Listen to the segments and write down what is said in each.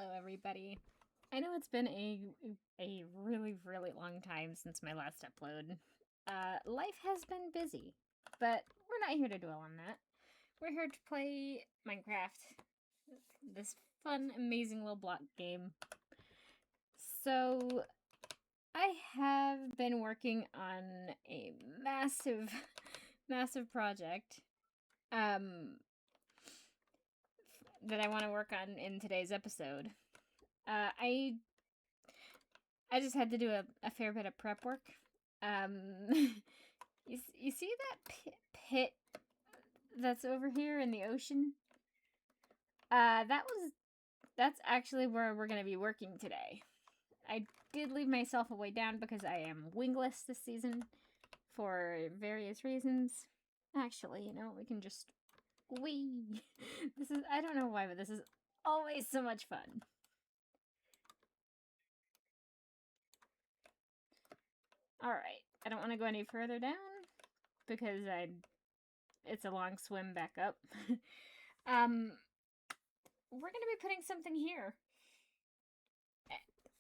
Hello, everybody. I know it's been a really, really long time since my last upload. Life has been busy, but we're not here to dwell on that. We're here to play Minecraft, this fun, amazing little block game. So, I have been working on a massive, massive project that I want to work on in today's episode. I just had to do a fair bit of prep work. You see that pit that's over here in the ocean? That's actually where we're gonna be working today. I did leave myself a way down because I am wingless this season for various reasons. Actually, you know, we can just whee. I don't know why, but this is always so much fun. Alright, I don't want to go any further down because it's a long swim back up. We're going to be putting something here.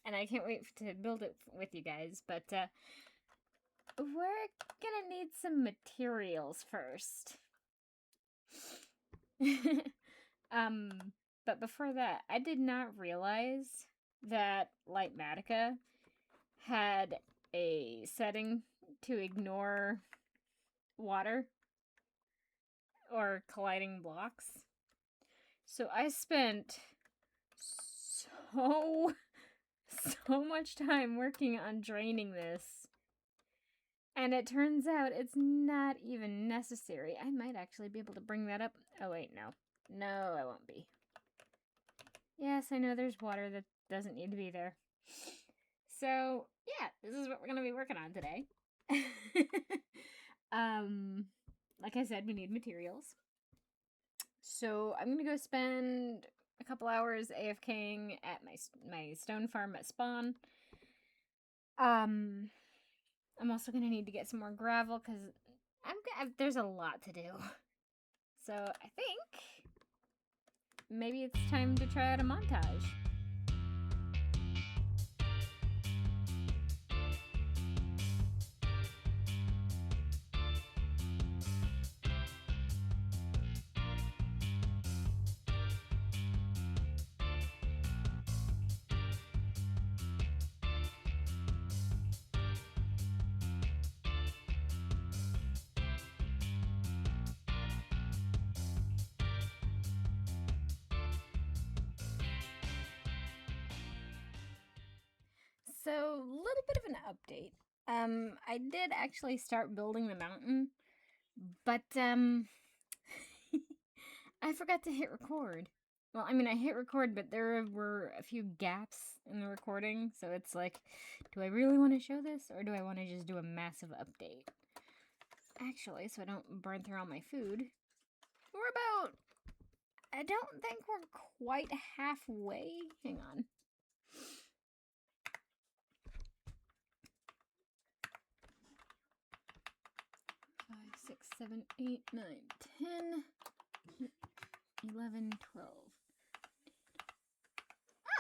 And I can't wait to build it with you guys, but we're going to need some materials first. But before that, I did not realize that Litematica had a setting to ignore water or colliding blocks. So I spent so much time working on draining this. And it turns out it's not even necessary. I might actually be able to bring that up. Oh wait, no. No, I won't be. Yes, I know there's water that doesn't need to be there. So, yeah, this is what we're going to be working on today. Like I said, we need materials. So, I'm going to go spend a couple hours AFKing at my stone farm at spawn. I'm also going to need to get some more gravel because there's a lot to do. So, I think maybe it's time to try out a montage. So, a little bit of an update. I did actually start building the mountain, but, I forgot to hit record. Well, I mean, I hit record, but there were a few gaps in the recording, so it's like, do I really want to show this, or do I want to just do a massive update? Actually, so I don't burn through all my food, I don't think we're quite halfway. Hang on. 5, 6, 7, 8, 9, 10, 11, 12.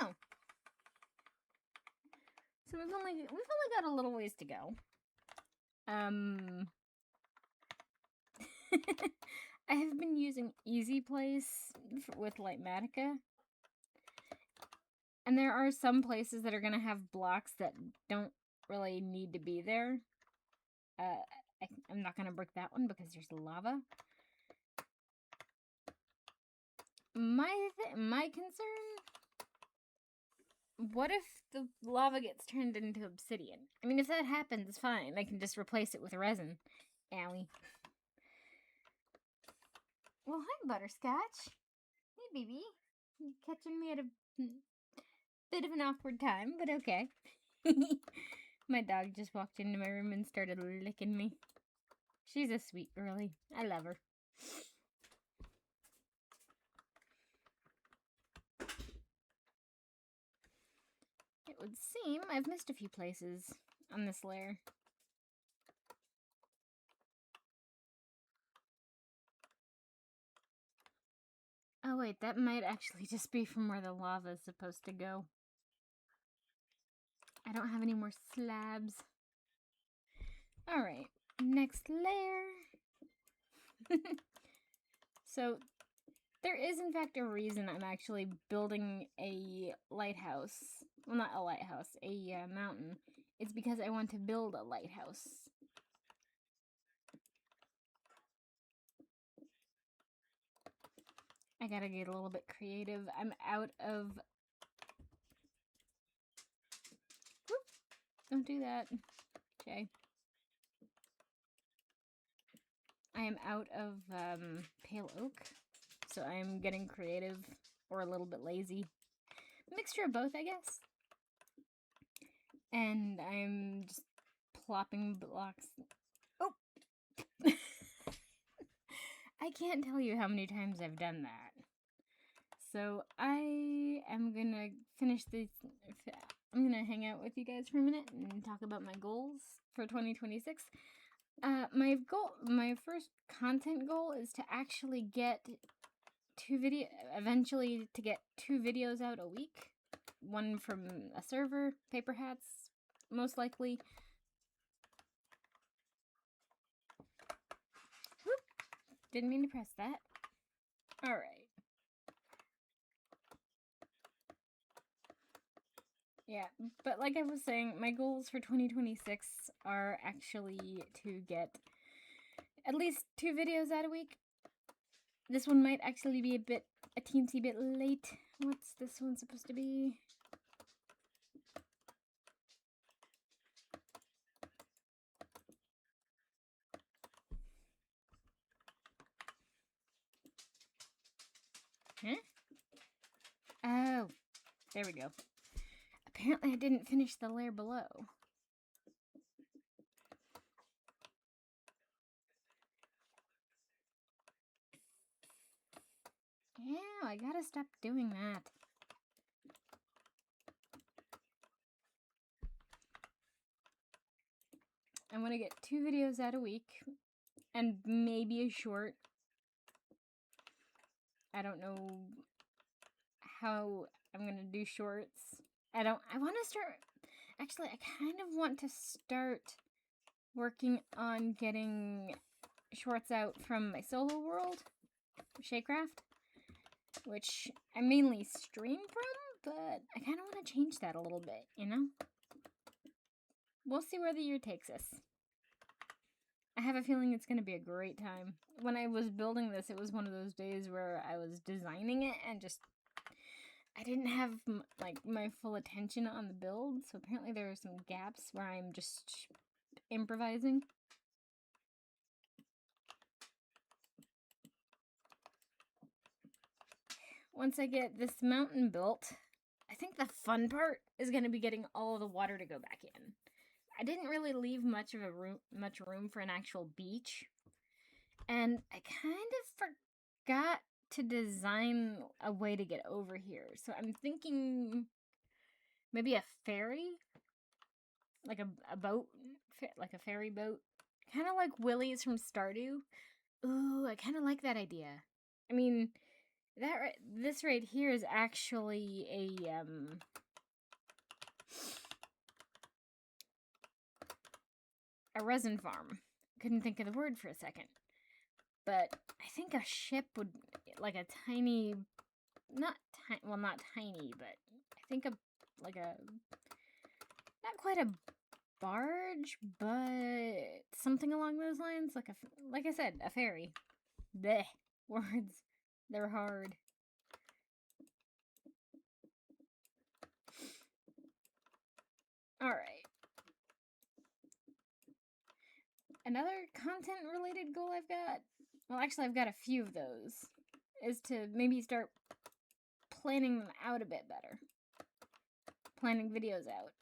Oh. So we've only got a little ways to go. I have been using Easy Place with Litematica. And there are some places that are going to have blocks that don't really need to be there. I'm not going to brick that one because there's lava. My concern, what if the lava gets turned into obsidian? I mean, if that happens, fine. I can just replace it with resin. Owie. Well, hi, Butterscotch. Hey, baby. You're catching me at a bit of an awkward time, but okay. My dog just walked into my room and started licking me. She's a sweet girlie. I love her. It would seem I've missed a few places on this layer. Oh wait, that might actually just be from where the lava is supposed to go. I don't have any more slabs. Alright, next layer. So, there is in fact a reason I'm actually building a lighthouse. Well, not a lighthouse, a mountain. It's because I want to build a lighthouse. I gotta get a little bit creative. I'm out of... Whoop. Don't do that. Okay. I am out of pale oak, so I'm getting creative or a little bit lazy. Mixture of both, I guess. And I'm just plopping blocks. Oh! I can't tell you how many times I've done that. So I am gonna finish this. I'm gonna hang out with you guys for a minute and talk about my goals for 2026. My first content goal is to actually get eventually to get 2 videos out a week. One from a server, Paperhats, most likely. Whoop! Didn't mean to press that. Alright. Yeah, but like I was saying, my goals for 2026 are actually to get at least 2 videos out a week. This one might actually be a teensy bit late. What's this one supposed to be? Huh? Oh, there we go. Apparently I didn't finish the layer below. Yeah, I gotta stop doing that. I want to get 2 videos out a week, and maybe a short. I don't know how I'm gonna do shorts. I want to start, actually, I kind of want to start working on getting shorts out from my solo world, Shaycraft, which I mainly stream from, but I kind of want to change that a little bit, you know? We'll see where the year takes us. I have a feeling it's going to be a great time. When I was building this, it was one of those days where I was designing it and just... I didn't have, like, my full attention on the build, so apparently there are some gaps where I'm just improvising. Once I get this mountain built, I think the fun part is going to be getting all of the water to go back in. I didn't really leave much room for an actual beach, and I kind of forgot to design a way to get over here. So I'm thinking maybe a ferry, like a boat, like a ferry boat, kind of like Willie's from Stardew. Ooh, I kind of like that idea. I mean, this right here is actually a resin farm. Couldn't think of the word for a second. But I think a ship would, like a tiny, not tiny, but I think not quite a barge, but something along those lines, like I said, a ferry. Blech, words, they're hard. Alright. Another content-related goal I've got, well, actually I've got a few of those, is to maybe start planning them out a bit better. Planning videos out.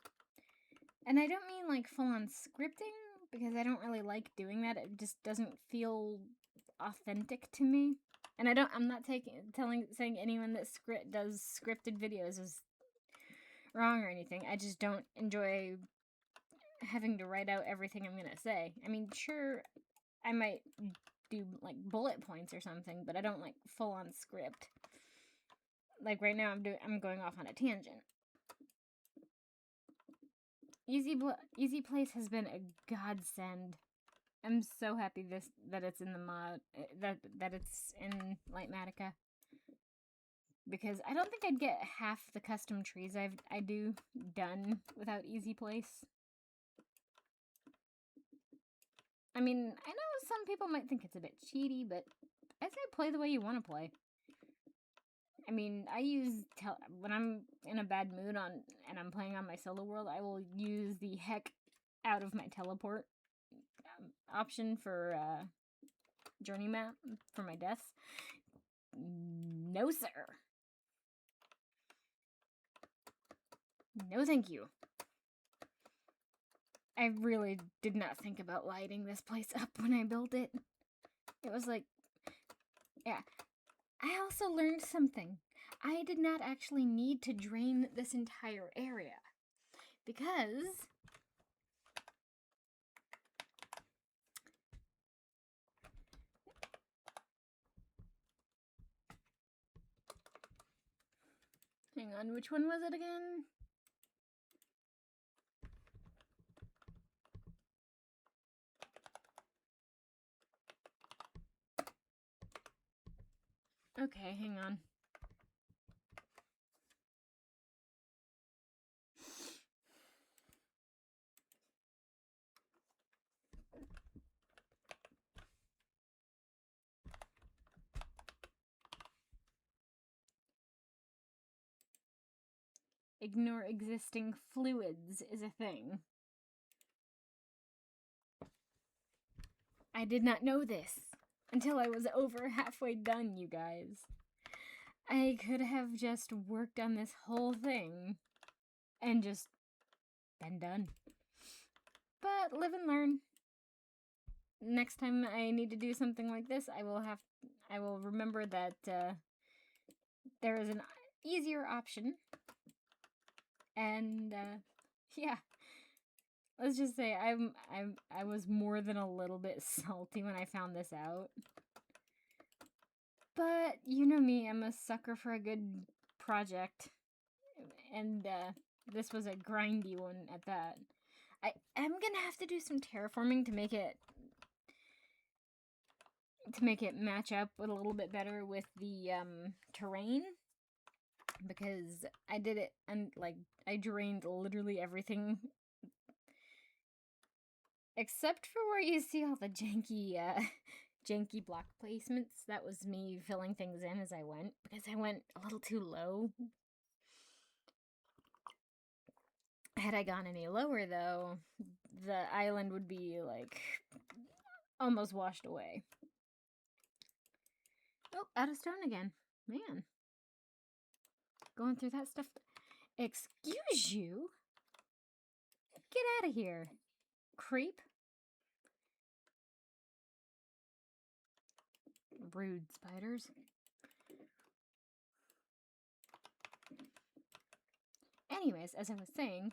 And I don't mean like full-on scripting, because I don't really like doing that. It just doesn't feel authentic to me. And I'm not saying anyone that does scripted videos is wrong or anything. I just don't enjoy having to write out everything I'm gonna say. I mean, sure, I might do like bullet points or something, but I don't like full-on script. like right now I'm going off on a tangent. Easy Place has been a godsend. I'm so happy that it's in the mod, that it's in Litematica, because I don't think I'd get half the custom trees I do done without Easy Place. I mean, I know some people might think it's a bit cheaty, but I say play the way you want to play. I mean, I use when I'm in a bad mood and I'm playing on my solo world, I will use the heck out of my teleport option for journey map for my deaths. No, sir. No, thank you. I really did not think about lighting this place up when I built it. It was like, yeah. I also learned something. I did not actually need to drain this entire area, because hang on, which one was it again? Okay, hang on. Ignore existing fluids is a thing. I did not know this until I was over halfway done, you guys. I could have just worked on this whole thing and just been done. But live and learn. Next time I need to do something like this, I will remember that there is an easier option. And yeah. Let's just say I was more than a little bit salty when I found this out. But you know me, I'm a sucker for a good project. And this was a grindy one at that. I am gonna have to do some terraforming to make it match up a little bit better with the terrain, because I did it and like I drained literally everything except for where you see all the janky janky block placements. That was me filling things in as I went, because I went a little too low. Had I gone any lower, though, the island would be, like, almost washed away. Oh, out of stone again. Man. Going through that stuff. Excuse you? Get out of here, creep. Rude spiders. Anyways, as I was saying,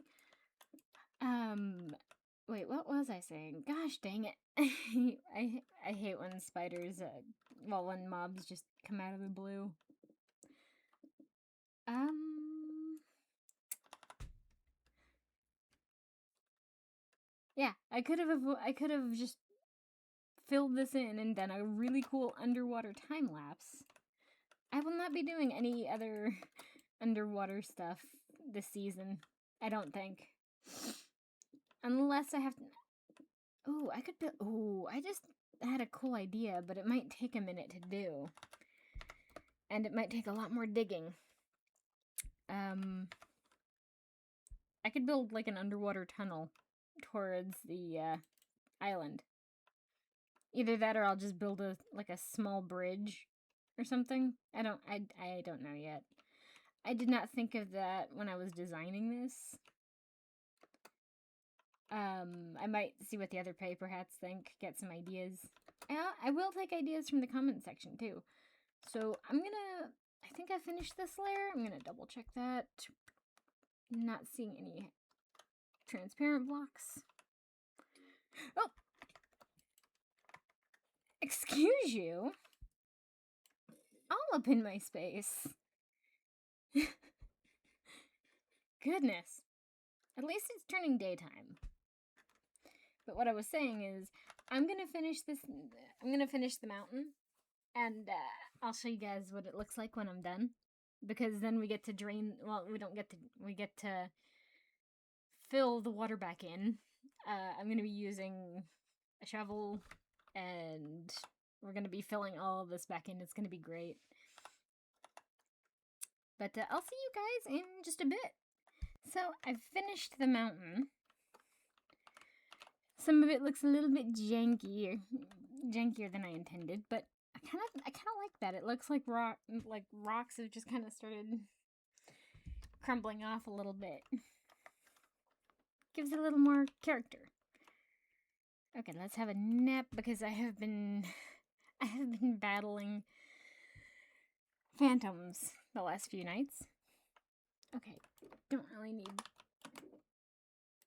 wait, what was I saying? Gosh dang it. I hate when spiders, when mobs just come out of the blue. Yeah, I could have just filled this in and done a really cool underwater time lapse. I will not be doing any other underwater stuff this season, I don't think. Unless I have to... Ooh, I could build... Ooh, I just had a cool idea, but it might take a minute to do. And it might take a lot more digging. I could build, like, an underwater tunnel towards the, island. Either that or I'll just build a small bridge or something. I don't know yet. I did not think of that when I was designing this. I might see what the other Paperhats think, get some ideas. I will take ideas from the comment section too. So I think I finished this layer. I'm gonna double check that. Not seeing any transparent blocks. Oh! Excuse you? All up in my space. Goodness. At least it's turning daytime. But what I was saying is, I'm gonna finish the mountain, and I'll show you guys what it looks like when I'm done. Because then we get to drain, well, we get to fill the water back in. I'm gonna be using a shovel, and we're gonna be filling all of this back in. It's gonna be great. But I'll see you guys in just a bit. So I've finished the mountain. Some of it looks a little bit jankier than I intended, but I kind of like that. It looks like rocks have just kind of started crumbling off a little bit. Gives it a little more character. Okay, let's have a nap because I have been battling phantoms the last few nights. Okay, don't really need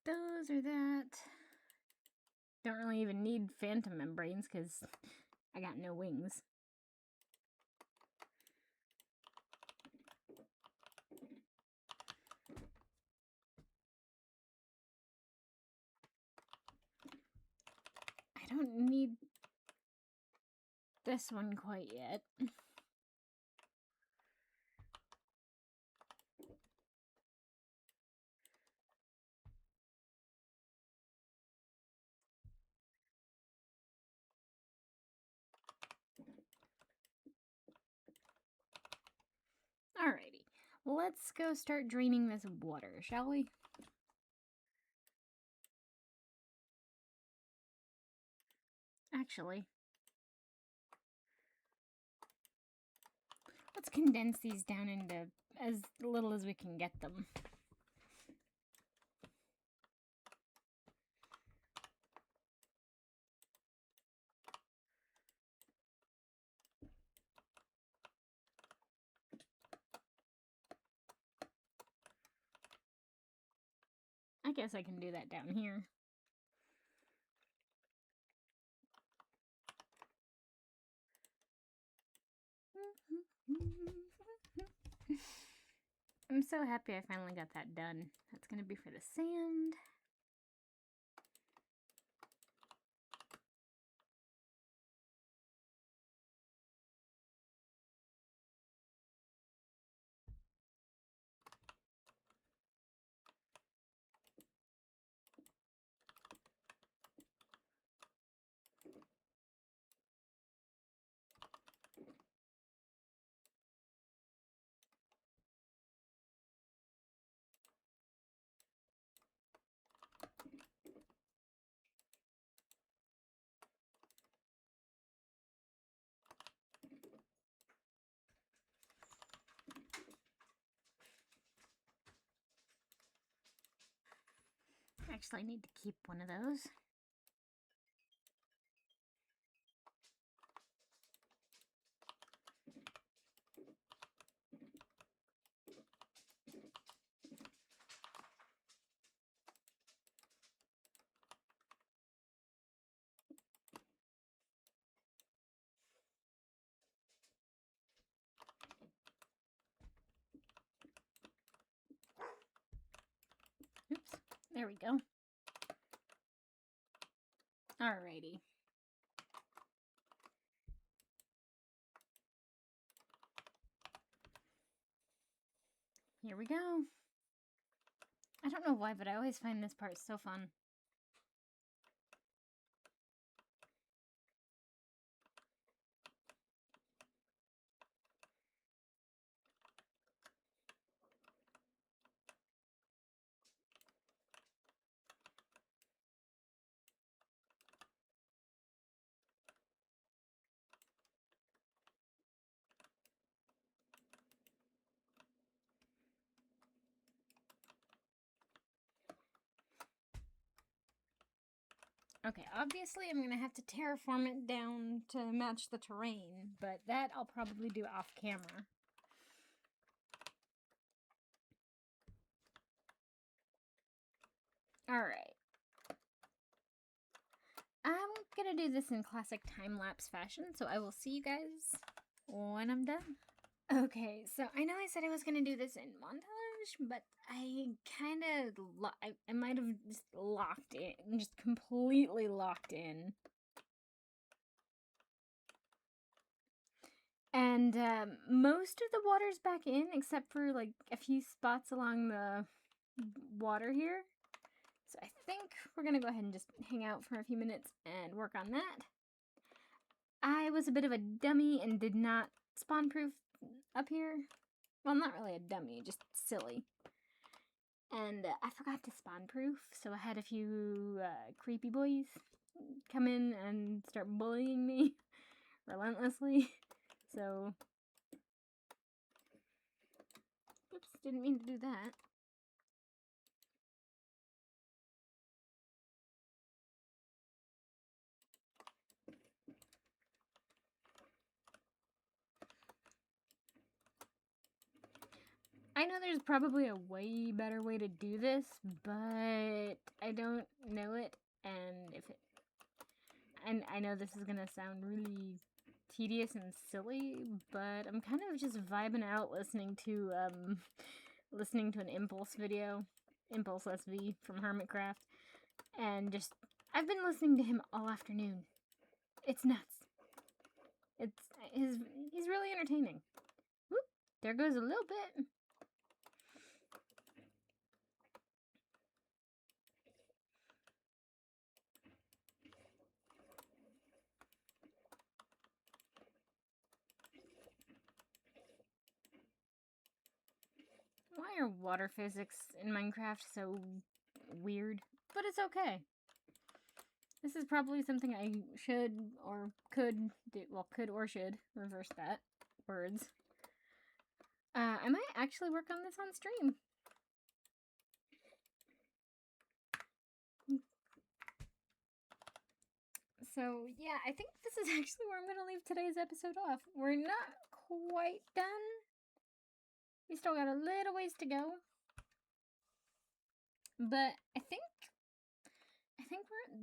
those or that. Don't really even need phantom membranes because I got no wings. I don't need this one quite yet. Alrighty, let's go start draining this water, shall we? Actually, let's condense these down into as little as we can get them. I guess I can do that down here. I'm so happy I finally got that done. That's gonna be for the sand. Actually, I need to keep one of those. Oops, there we go. Alrighty. Here we go. I don't know why, but I always find this part so fun. Okay, obviously I'm going to have to terraform it down to match the terrain, but that I'll probably do off camera. Alright. I'm going to do this in classic time-lapse fashion, so I will see you guys when I'm done. Okay, so I know I said I was gonna do this in montage, but I kind of I might have just locked in, just completely locked in. And most of the water's back in, except for like a few spots along the water here. So I think we're gonna go ahead and just hang out for a few minutes and work on that. I was a bit of a dummy and did not spawn proof up here. Well, not really a dummy, just silly. And I forgot to spawn proof, so I had a few creepy boys come in and start bullying me relentlessly. So, oops, didn't mean to do that. I know there's probably a way better way to do this, but I don't know it, and and I know this is gonna sound really tedious and silly, but I'm kind of just vibing out listening to an Impulse video, Impulse SV from Hermitcraft, and just I've been listening to him all afternoon. It's nuts. He's really entertaining. Whoop, there goes a little bit. Why are water physics in Minecraft so weird? But it's okay. This is probably something I should or could do. Well, could or should reverse that. Words. I might actually work on this on stream. So, yeah, I think this is actually where I'm going to leave today's episode off. We're not quite done. We still got a little ways to go. But I think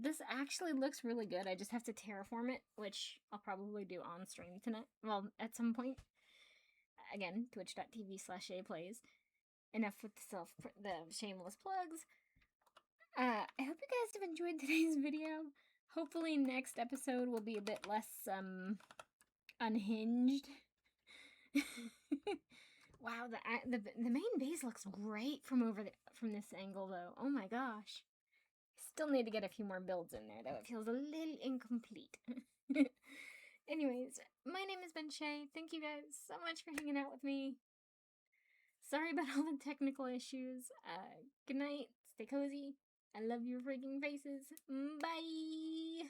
this actually looks really good. I just have to terraform it, which I'll probably do on stream tonight. Well, at some point. Again, twitch.tv/shayplays. Enough with the shameless plugs. I hope you guys have enjoyed today's video. Hopefully next episode will be a bit less unhinged. Wow, the main base looks great from this angle though. Oh my gosh. Still need to get a few more builds in there though. It feels a little incomplete. Anyways, my name has been Shay. Thank you guys so much for hanging out with me. Sorry about all the technical issues. Good night. Stay cozy. I love your freaking faces. Bye!